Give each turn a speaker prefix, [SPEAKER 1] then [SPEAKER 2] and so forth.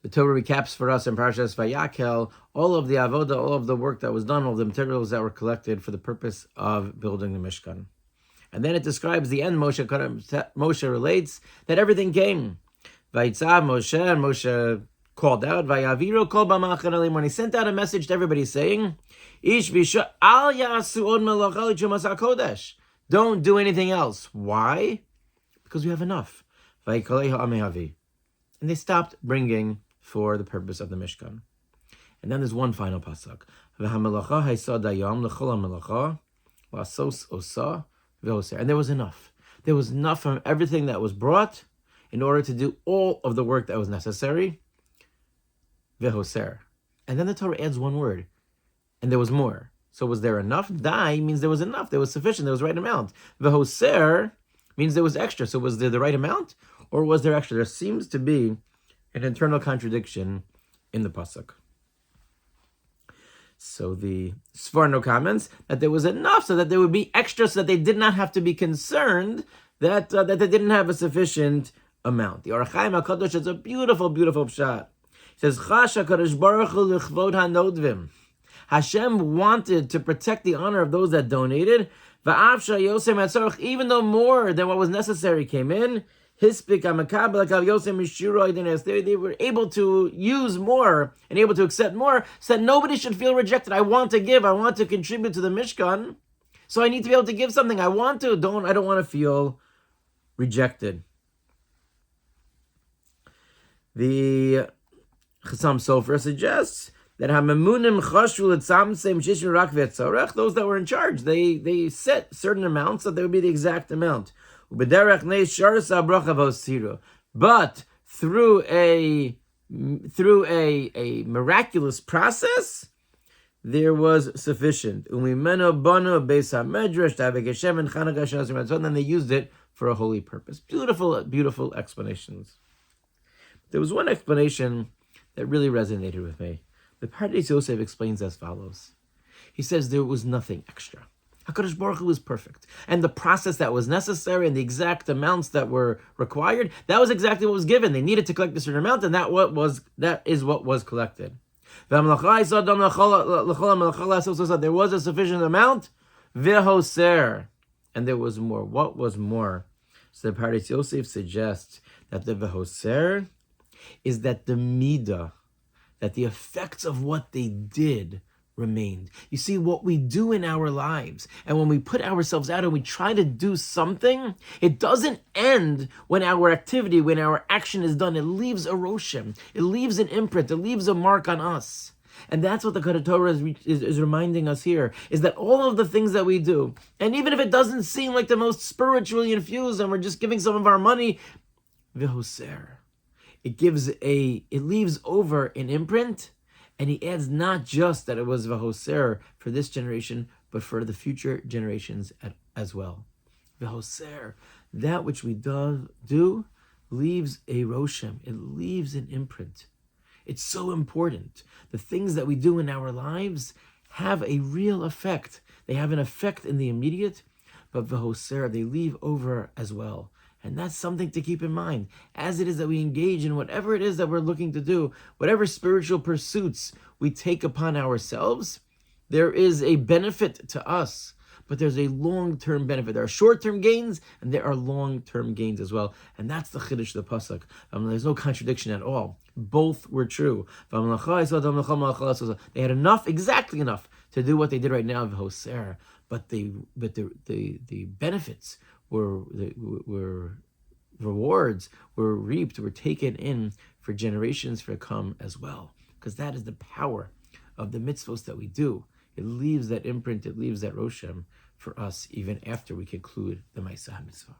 [SPEAKER 1] The Torah recaps for us in Parshas Vayakhel all of the avoda, all of the work that was done, all of the materials that were collected for the purpose of building the Mishkan. And then it describes the end. Moshe relates that everything came. Vayitzav Moshe, and Moshe called out, Vayaviru kol b'ma'achar, when he sent out a message to everybody saying, Ish v'isha al ya'asu od melacha l'chumas hakodesh. Don't do anything else. Why? Because we have enough. Vayikolei ha'amei havi. And they stopped bringing for the purpose of the Mishkan. And then there's one final pasuk. V'hamelacha haisa dayam l'chol ha'melacha la'asos osa v'hoser. And there was enough. There was enough from everything that was brought in order to do all of the work that was necessary. V'hoser. And then the Torah adds one word. And there was more. So was there enough? Dai means there was enough. There was sufficient. There was the right amount. V'hoser means there was extra. So was there the right amount? Or was there extra? There seems to be an internal contradiction in the pasuk. So the Sforno comments that there was enough so that there would be extra, so that they did not have to be concerned that they didn't have a sufficient amount. The Orach Chaim HaKadosh is a beautiful, beautiful pshat. He says, Chash HaKadosh Baruch Hu l'chvod hanodvim. Hashem wanted to protect the honor of those that donated. Even though more than what was necessary came in, they were able to use more and able to accept more, so that nobody should feel rejected. I want to give, I want to contribute to the Mishkan, so I need to be able to give something. I don't want to feel rejected. The Chassam Sofer suggests that those that were in charge, they set certain amounts so that would be the exact amount. But through a miraculous process, there was sufficient. And then they used it for a holy purpose. Beautiful, beautiful explanations. There was one explanation that really resonated with me. The Parshas Yosef explains as follows. He says there was nothing extra. HaKadosh Baruch Hu was perfect. And the process that was necessary and the exact amounts that were required, that was exactly what was given. They needed to collect a certain amount, and that is what was collected. There was a sufficient amount, v'hoser, and there was more. What was more? So the Parshas Yosef suggests that the v'hoser is that the midah, that the effects of what they did remained. You see, what we do in our lives, and when we put ourselves out and we try to do something, it doesn't end when our activity, when our action is done. It leaves a roshem. It leaves an imprint. It leaves a mark on us. And that's what the Torah is reminding us here, is that all of the things that we do, and even if it doesn't seem like the most spiritually infused and we're just giving some of our money, v'hoser, it leaves over an imprint. And he adds not just that it was v'hoser for this generation, but for the future generations as well. V'hoser, that which we do leaves a roshem. It leaves an imprint. It's so important. The things that we do in our lives have a real effect. They have an effect in the immediate, but v'hoser, they leave over as well. And that's something to keep in mind as it is that we engage in whatever it is that we're looking to do, whatever spiritual pursuits we take upon ourselves. There is a benefit to us, but there's a long-term benefit. There are short-term gains and there are long-term gains as well. And that's the chiddush of the pasuk. There's no contradiction at all. Both were true. They had enough, exactly enough, to do what they did right now of Hoser, but the benefits were rewards, were reaped, were taken in for generations to come as well. Because that is the power of the mitzvos that we do. It leaves that imprint, it leaves that roshem for us even after we conclude the Ma'aseh HaMitzvah.